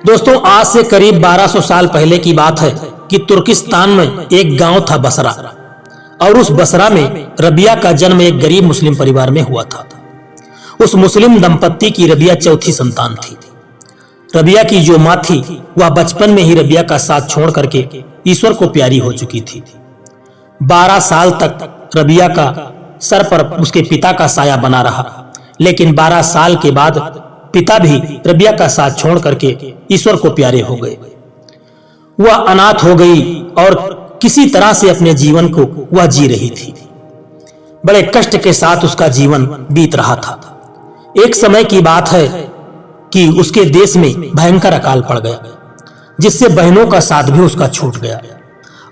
दोस्तों, आज से करीब 1200 साल पहले की बात है कि तुर्किस्तान में एक गांव था बसरा, और उस बसरा में रबिया का जन्म एक गरीब मुस्लिम परिवार में हुआ था। उस मुस्लिम दंपत्ति की रबिया चौथी संतान थी। रबिया की जो माँ थी वह बचपन में ही रबिया का साथ छोड़ करके ईश्वर को प्यारी हो चुकी थी। 12 साल तक रबिया का सर पर उसके पिता का साया बना रहा, लेकिन 12 साल के बाद पिता भी रबिया का साथ छोड़ करके ईश्वर को प्यारे हो गए। वह अनाथ हो गई और किसी तरह से अपने जीवन को वह जी रही थी। बड़े कष्ट के साथ उसका जीवन बीत रहा था। एक समय की बात है कि उसके देश में भयंकर अकाल पड़ गया, जिससे बहनों का साथ भी उसका छूट गया।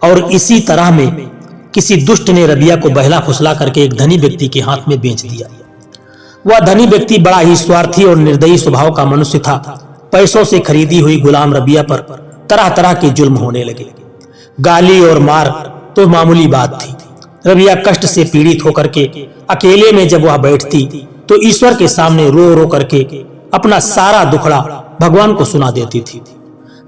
और इसी तरह में किसी दुष्ट ने रबिया को बहला फुसला करके एक धनी व्यक्ति के हाथ में बेच दिया। वह धनी व्यक्ति बड़ा ही स्वार्थी और निर्दयी स्वभाव का मनुष्य था। पैसों से खरीदी हुई गुलाम रबिया पर तरह तरह के जुल्म होने लगे। गाली और मार तो मामूली बात थी। रबिया कष्ट से पीड़ित होकर के अकेले में जब वह बैठती तो ईश्वर के सामने रो रो करके अपना सारा दुखड़ा भगवान को सुना देती थी।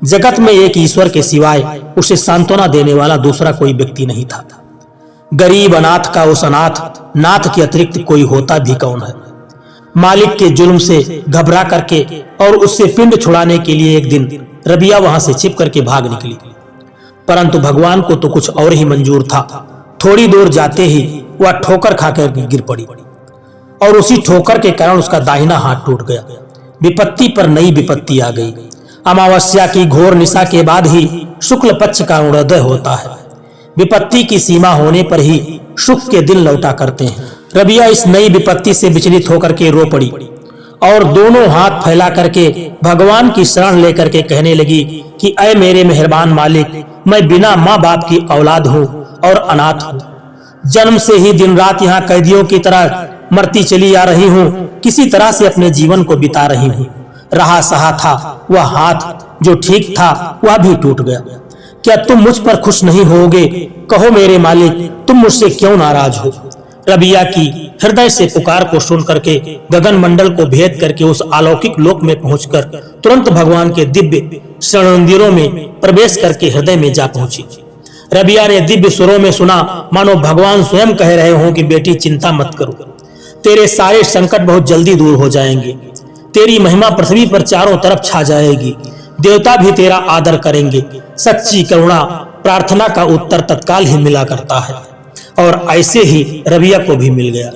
जगत में एक ईश्वर के सिवाय उसे सांत्वना देने वाला दूसरा कोई व्यक्ति नहीं था। गरीब अनाथ का उस अनाथ नाथ के अतिरिक्त कोई होता भी कौन है। मालिक के जुल्म से घबरा करके और उससे पिंड छुड़ाने के लिए एक दिन रबिया वहां से छिप करके भाग निकली, परंतु भगवान को तो कुछ और ही मंजूर था। थोड़ी दूर जाते ही वह ठोकर खाकर गिर पड़ी और उसी ठोकर के कारण उसका दाहिना हाथ टूट गया। विपत्ति पर नई विपत्ति आ गई। अमावस्या की घोर निशा के बाद ही शुक्ल पक्ष का अरुणोदय होता है। विपत्ति की सीमा होने पर ही सुख के दिन लौटा करते हैं। रबिया इस नई विपत्ति से विचलित होकर के रो पड़ी और दोनों हाथ फैला करके भगवान की शरण लेकर के कहने लगी कि ऐ मेरे मेहरबान मालिक, मैं बिना माँ बाप की औलाद हूँ और अनाथ हूँ। जन्म से ही दिन रात यहाँ कैदियों की तरह मरती चली आ रही हूँ। किसी तरह से अपने जीवन को बिता रही हूँ। रहा सहा था वह हाथ जो ठीक था वह भी टूट गया। क्या तुम मुझ पर खुश नहीं होगे? कहो मेरे मालिक, तुम मुझसे क्यों नाराज हो? रबिया की हृदय से पुकार को सुन करके गगन मंडल को भेद करके उस अलौकिक लोक में पहुंचकर तुरंत भगवान के दिव्य शरण मंदिरों में प्रवेश करके हृदय में जा पहुंची। रबिया ने दिव्य सुरों में सुना मानो भगवान स्वयं कह रहे हों कि बेटी चिंता मत करो, तेरे सारे संकट बहुत जल्दी दूर हो जाएंगे। तेरी महिमा पृथ्वी पर चारों तरफ छा जाएगी। देवता भी तेरा आदर करेंगे। सच्ची करुणा प्रार्थना का उत्तर तत्काल ही मिला करता है। और ऐसे ही रबिया को भी मिल गया।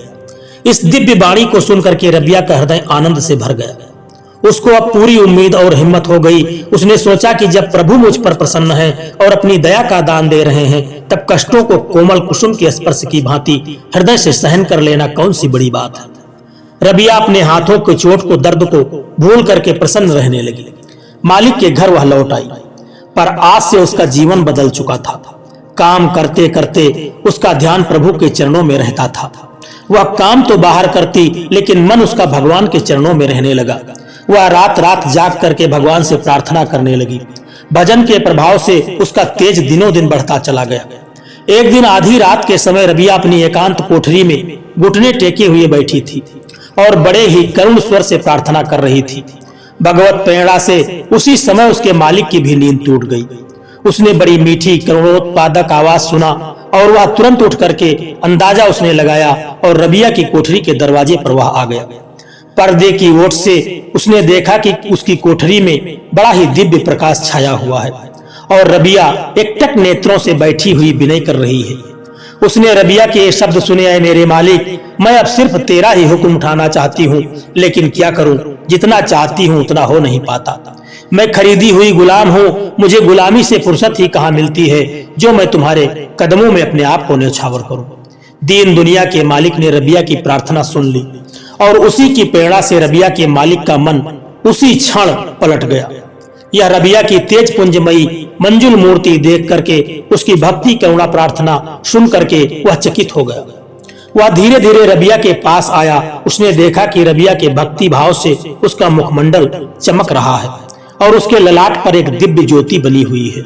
इस दिव्य वाणी को सुनकर के रबिया का हृदय आनंद से भर गया। उसको अब पूरी उम्मीद और हिम्मत हो गई। उसने सोचा कि जब प्रभु मुझ पर प्रसन्न है और अपनी दया का दान दे रहे हैं, तब कष्टों को कोमल कुसुम के स्पर्श की भांति हृदय से सहन कर लेना कौन सी बड़ी बात है। रबिया अपने हाथों के चोट को दर्द को भूल करके प्रसन्न रहने लगी। मालिक के घर वह लौट आई, पर आज से उसका जीवन बदल चुका था। काम करते करते उसका ध्यान प्रभु के चरणों में रहता था। वह काम तो बाहर करती, लेकिन मन उसका भगवान के चरणों में रहने लगा। वह रात रात जाग करके भगवान से प्रार्थना करने लगी। भजन के प्रभाव से उसका तेज दिनों दिन बढ़ता चला गया। एक दिन आधी रात के समय रबिया अपनी एकांत कोठरी में घुटने टेके हुए बैठी थी और बड़े ही करुण स्वर से प्रार्थना कर रही थी। भगवत प्रेरणा से उसी समय उसके मालिक की भी नींद टूट गई। उसने बड़ी मीठी करुणोत्पादक आवाज सुना और वह तुरंत उठ करके अंदाजा उसने लगाया और रबिया की कोठरी के दरवाजे पर वह आ गया। पर्दे की ओट से उसने देखा कि उसकी कोठरी में बड़ा ही दिव्य प्रकाश छाया हुआ है और रबिया एकटक नेत्रों से बैठी हुई विनय कर रही है। उसने रबिया के ये शब्द सुने, ऐ मेरे मालिक, मैं अब सिर्फ तेरा ही हुक्म उठाना चाहती हूँ, लेकिन क्या करूँ, जितना चाहती हूँ उतना हो नहीं पाता। मैं खरीदी हुई गुलाम हूँ। मुझे गुलामी से फुर्सत ही कहाँ मिलती है जो मैं तुम्हारे कदमों में अपने आप को न्यौछावर करूँ। दीन दुनिया के मालिक ने रबिया की प्रार्थना सुन ली और उसी की प्रेरणा से रबिया के मालिक का मन उसी क्षण पलट गया। यह रबिया की तेज पुंजमयी मंजुल मूर्ति देख करके, उसकी भक्ति करुणा प्रार्थना सुन करके वह चकित हो गया। वह धीरे धीरे रबिया के पास आया। उसने देखा कि रबिया के भक्ति भाव से उसका मुखमंडल चमक रहा है और उसके ललाट पर एक दिव्य ज्योति बनी हुई है।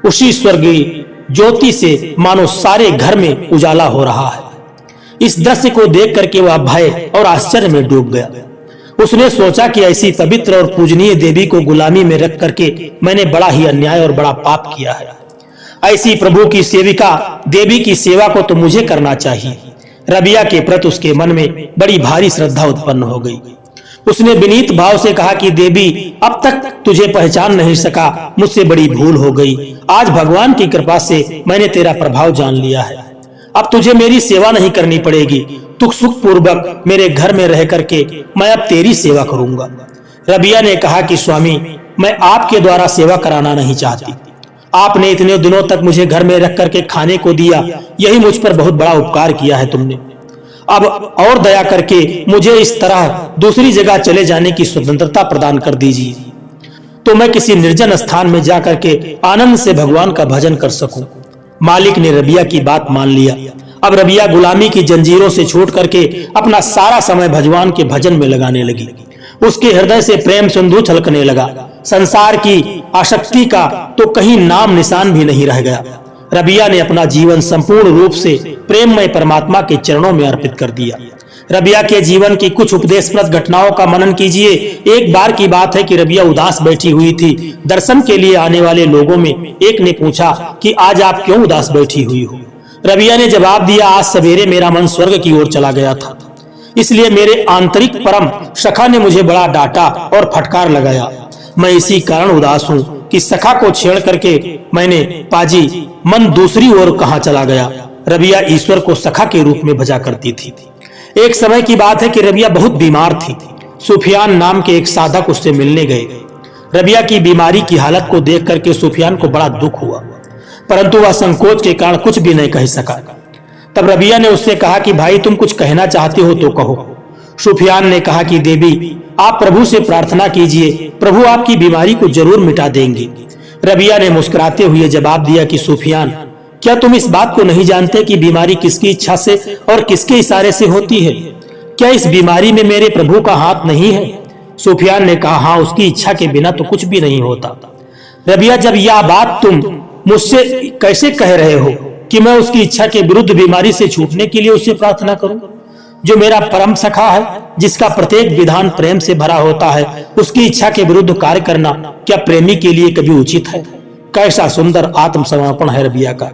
उसी स्वर्गीय ज्योति से मानो सारे घर में उजाला हो रहा है। इस दृश्य को देख करके वह भय और आश्चर्य में डूब गया। उसने सोचा कि ऐसी पवित्र और पूजनीय देवी को गुलामी में रख करके मैंने बड़ा ही अन्याय और बड़ा पाप किया है। ऐसी प्रभु की सेविका देवी की सेवा को तो मुझे करना चाहिए। रबिया के प्रति उसके मन में बड़ी भारी श्रद्धा उत्पन्न हो गई। उसने विनीत भाव से कहा कि देवी, अब तक तुझे पहचान नहीं सका, मुझसे बड़ी भूल हो गई। आज भगवान की कृपा से मैंने तेरा प्रभाव जान लिया है। अब तुझे मेरी सेवा नहीं करनी पड़ेगी। तू सुख पूर्वक मेरे घर में रह करके मैं अब तेरी सेवा करूंगा। रबिया ने कहा कि स्वामी, मैं आपके द्वारा सेवा कराना नहीं चाहती। आपने इतने दिनों तक मुझे घर में रख करके खाने को दिया, यही मुझ पर बहुत बड़ा उपकार किया है तुमने। अब और दया करके मुझे इस तरह दूसरी जगह चले जाने की स्वतंत्रता प्रदान कर दीजिए, तो मैं किसी निर्जन स्थान में जाकर के आनंद से भगवान का भजन कर सकूं। मालिक ने रबिया की बात मान लिया। अब रबिया गुलामी की जंजीरों से छूट करके अपना सारा समय भगवान के भजन में लगाने लगी। उसके हृदय से प्रेम सिंधु छलकने लगा। संसार की आसक्ति का तो कहीं नाम निशान भी नहीं रह गया। रबिया ने अपना जीवन संपूर्ण रूप से प्रेममय परमात्मा के चरणों में अर्पित कर दिया। रबिया के जीवन की कुछ उपदेशप्रद घटनाओं का मनन कीजिए। एक बार की बात है कि रबिया उदास बैठी हुई थी। दर्शन के लिए आने वाले लोगों में एक ने पूछा कि आज आप क्यों उदास बैठी हुई हो। रबिया ने जवाब दिया, आज सवेरे मेरा मन स्वर्ग की ओर चला गया था, इसलिए मेरे आंतरिक परम सखा ने मुझे बड़ा डांटा और फटकार लगाया। मैं इसी कारण उदास हूँ कि सखा को छेड़ करके मैंने पाजी मन दूसरी ओर कहाँ चला गया। रबिया ईश्वर को सखा के रूप में भजा करती थी। एक समय की बात है कि रबिया बहुत बीमार थी। सुफियान नाम के एक साधक उससे मिलने गए। रबिया की बीमारी की हालत को देख करके सुफियान को बड़ा दुख हुआ, परंतु वह संकोच के कारण कुछ भी नहीं कह सका। तब रबिया ने उससे कहा कि भाई, तुम कुछ कहना चाहते हो तो कहो। सुफियान ने कहा कि देवी, आप प्रभु से प्रार्थना कीजिए, प्रभु आपकी बीमारी को जरूर मिटा देंगे। रबिया ने मुस्कुराते हुए जवाब दिया कि सुफियान, क्या तुम इस बात को नहीं जानते कि बीमारी किसकी इच्छा से और किसके इशारे से होती है? क्या इस बीमारी में मेरे प्रभु का हाथ नहीं है? सुफियान ने कहा, हाँ, उसकी इच्छा के बिना तो कुछ भी नहीं होता। रबिया, जब यह बात तुम मुझसे कैसे कह रहे हो कि मैं उसकी इच्छा के विरुद्ध बीमारी से छूटने के लिए उससे प्रार्थना करूं? जो मेरा परम सखा है, जिसका प्रत्येक विधान प्रेम से भरा होता है, उसकी इच्छा के विरुद्ध कार्य करना क्या प्रेमी के लिए कभी उचित है? कैसा सुंदर आत्मसमर्पण है रबिया का।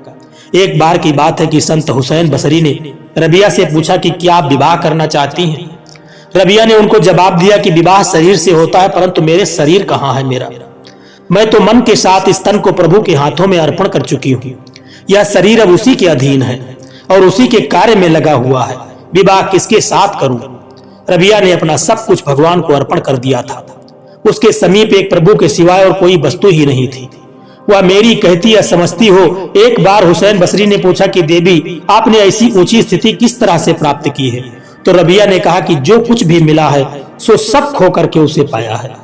एक बार की बात है कि संत हुसैन बसरी ने रबिया से पूछा कि क्या आप विवाह करना चाहती हैं? रबिया ने उनको जवाब दिया कि विवाह शरीर से होता है, परंतु मेरे शरीर कहाँ है मेरा? मैं तो मन के साथ इस तन को प्रभु के हाथों में अर्पण कर चुकी हूँ। यह शरीर अब उसी के अधीन है और उसी के कार्य में लगा हुआ है। विवाह किसके साथ करूं? रबिया ने अपना सब कुछ भगवान को अर्पण कर दिया था। उसके समीप एक प्रभु के सिवाय और कोई वस्तु ही नहीं थी। वह मेरी कहती या समझती हो। एक बार हुसैन बसरी ने पूछा कि देवी, आपने ऐसी ऊंची स्थिति किस तरह से प्राप्त की है? तो रबिया ने कहा कि जो कुछ भी मिला है सो सब खो करके उसे पाया है।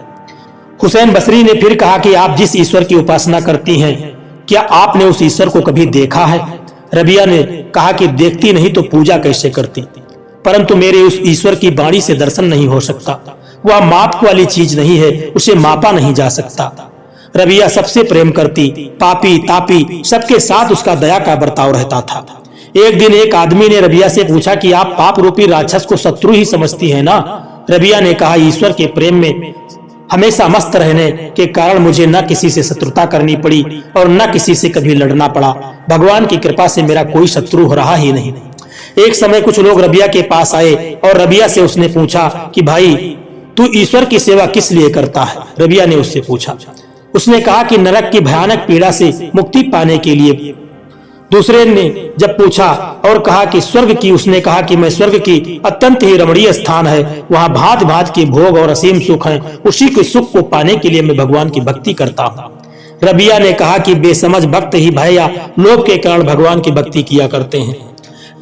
हुसैन बसरी ने फिर कहा कि आप जिस ईश्वर की उपासना करती हैं, क्या आपने उस ईश्वर को कभी देखा है? रबिया ने कहा कि देखती नहीं तो पूजा कैसे करती? परंतु मेरे उस ईश्वर की वाणी से दर्शन नहीं हो सकता। वह माप वाली चीज नहीं है, उसे मापा नहीं जा सकता। रबिया सबसे प्रेम करती, पापी तापी सबके साथ उसका दया का बर्ताव रहता था। एक दिन एक आदमी ने रबिया से पूछा कि आप पाप रूपी राक्षस को शत्रु ही समझती है ना? रबिया ने कहा, ईश्वर के प्रेम में हमेशा मस्त रहने के कारण मुझे न किसी से शत्रुता करनी पड़ी और न किसी से कभी लड़ना पड़ा। भगवान की कृपा से मेरा कोई शत्रु रहा ही नहीं। एक समय कुछ लोग रबिया के पास आए और रबिया से उसने पूछा कि भाई, तू ईश्वर की सेवा किस लिए करता है? रबिया ने उससे पूछा। उसने कहा कि नरक की भयानक पीड़ा से मुक्ति पाने के लिए। दूसरे ने जब पूछा और कहा कि स्वर्ग की, उसने कहा कि मैं स्वर्ग की अत्यंत ही रमणीय स्थान है, वहाँ भांत भांत के भोग और असीम सुख हैं, उसी के सुख को पाने के लिए मैं भगवान की भक्ति करता हूँ। रबिया ने कहा कि बेसमझ भक्त ही भय या लोभ के कारण भगवान की भक्ति किया करते हैं।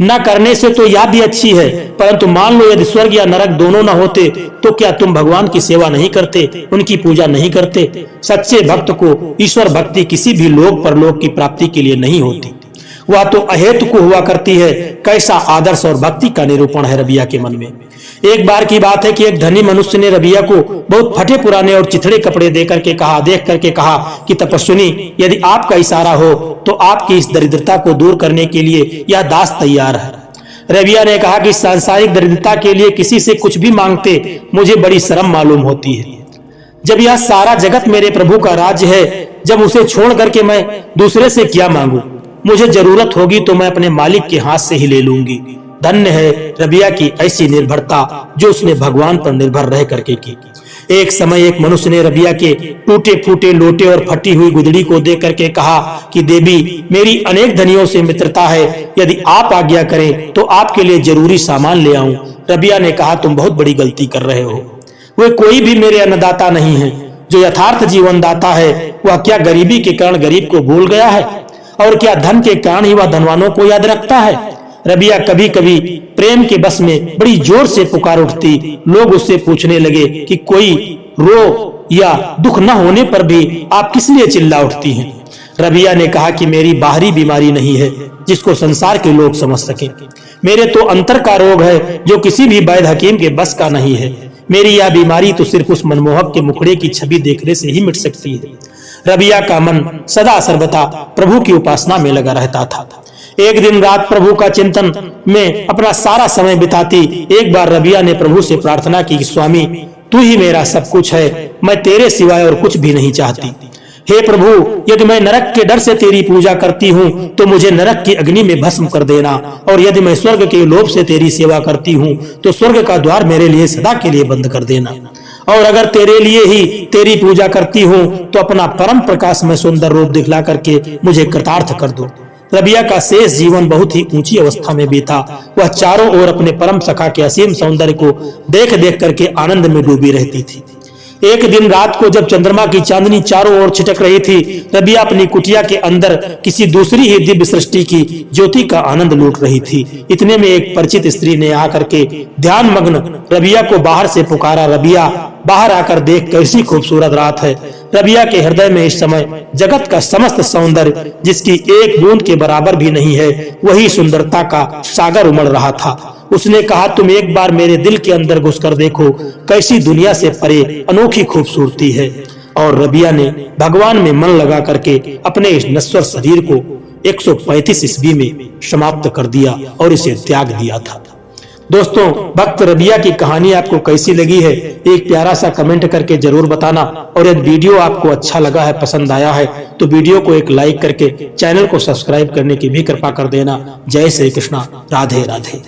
न करने से तो यह भी अच्छी है, परंतु मान लो यदि स्वर्ग या नरक दोनों न होते तो क्या तुम भगवान की सेवा नहीं करते, उनकी पूजा नहीं करते? सच्चे भक्त को ईश्वर भक्ति किसी भी लोक परलोक की प्राप्ति के लिए नहीं होती, वह तो अहेतु को हुआ करती है। कैसा आदर्श और भक्ति का निरूपण है रबिया के मन में। एक बार की बात है कि एक धनी मनुष्य ने रबिया को बहुत फटे पुराने और चिथड़े कपड़े देख करके कहा कि तपस्विनी, यदि आपका इशारा हो तो आपकी इस दरिद्रता को दूर करने के लिए यह दास तैयार है। रबिया ने कहा कि सांसारिक दरिद्रता के लिए किसी से कुछ भी मांगते मुझे बड़ी शर्म मालूम होती है। जब यह सारा जगत मेरे प्रभु का राज्य है, जब उसे छोड़ करके मैं दूसरे से क्या मांगू? मुझे जरूरत होगी तो मैं अपने मालिक के हाथ से ही ले लूंगी। धन्य है रबिया की ऐसी निर्भरता जो उसने भगवान पर निर्भर रह करके की। एक समय एक मनुष्य ने रबिया के टूटे फूटे लोटे और फटी हुई गुदड़ी को देख करके कहा कि देवी, मेरी अनेक धनियों से मित्रता है, यदि आप आज्ञा करें तो आपके लिए जरूरी सामान ले आऊं। रबिया ने कहा, तुम बहुत बड़ी गलती कर रहे हो। वे कोई भी मेरे अन्नदाता नहीं है। जो यथार्थ जीवन दाता है वह क्या गरीबी के कारण गरीब को भूल गया है, और क्या धन के कारण ही वह धनवानों को याद रखता है? रबिया कभी कभी प्रेम के बस में बड़ी जोर से पुकार उठती। लोग उससे पूछने लगे कि कोई रो या दुख न होने पर भी आप किस लिए चिल्ला उठती हैं? रबिया ने कहा कि मेरी बाहरी बीमारी नहीं है जिसको संसार के लोग समझ सके। मेरे तो अंतर का रोग है जो किसी भी वैद्य हकीम के बस का नहीं है। मेरी यह बीमारी तो सिर्फ उस मनमोहक के मुखड़े की छवि देखने से ही मिट सकती है। रबिया का मन सदा सर्वथा प्रभु की उपासना में लगा रहता था। एक दिन रात प्रभु का चिंतन में अपना सारा समय बिताती एक बार रबिया ने प्रभु से प्रार्थना की कि स्वामी, तू ही मेरा सब कुछ है, मैं तेरे सिवाय और कुछ भी नहीं चाहती। हे प्रभु, यदि मैं नरक के डर से तेरी पूजा करती हूँ तो मुझे नरक की अग्नि में भस्म कर देना, और यदि मैं स्वर्ग के लोभ से तेरी सेवा करती हूँ तो स्वर्ग का द्वार मेरे लिए सदा के लिए बंद कर देना, और अगर तेरे लिए ही तेरी पूजा करती हूँ तो अपना परम प्रकाश में सुंदर रूप दिखला करके मुझे कृतार्थ कर दो। रबिया का शेष जीवन बहुत ही ऊंची अवस्था में बीता। वह चारों ओर अपने परम सखा के असीम सौंदर्य को देख देख करके आनंद में डूबी रहती थी। एक दिन रात को जब चंद्रमा की चांदनी चारों ओर छिटक रही थी, रबिया अपनी कुटिया के अंदर किसी दूसरी ही दिव्य सृष्टि की ज्योति का आनंद लूट रही थी। इतने में एक परिचित स्त्री ने आकर के ध्यान मग्न रबिया को बाहर से पुकारा। रबिया, बाहर आकर देख, कैसी खूबसूरत रात है। रबिया के हृदय में इस समय जगत का समस्त सौंदर्य, जिसकी एक बूंद के बराबर भी नहीं है, वही सुंदरता का सागर उमड़ रहा था। उसने कहा, तुम एक बार मेरे दिल के अंदर घुसकर देखो, कैसी दुनिया से परे अनोखी खूबसूरती है। और रबिया ने भगवान में मन लगा करके अपने इस नश्वर शरीर को 135 ईस्वी में समाप्त कर दिया और इसे त्याग दिया था। दोस्तों, भक्त रबिया की कहानी आपको कैसी लगी है, एक प्यारा सा कमेंट करके जरूर बताना। और यदि वीडियो आपको अच्छा लगा है, पसंद आया है, तो वीडियो को एक लाइक करके चैनल को सब्सक्राइब करने की भी कृपा कर देना। जय श्री कृष्णा, राधे राधे।